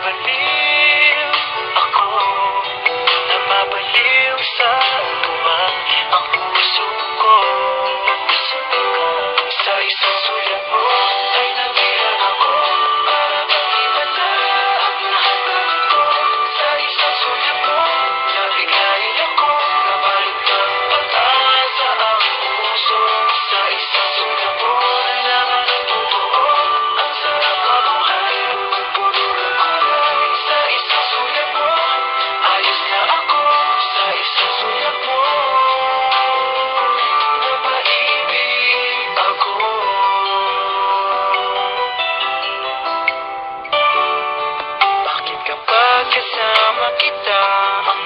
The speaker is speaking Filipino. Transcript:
Nababaliw ako, nababaliw sa tuwa ang puso ko. Sa isang sulat mo ay nabihan ako, para bang iba na ang lahat ng ito. Sa isang sulat mo, nabigayin ako, nabalot ng pag-asa ang puso. Sa isang sulat mo, nalaman ang totoo, ang sarap mabuhay, puno ng kulay. Sa isang sulat mo, ayos na ako. Sa isang sulat mo, napaibig ako. Bakit kapag kasama kita, ang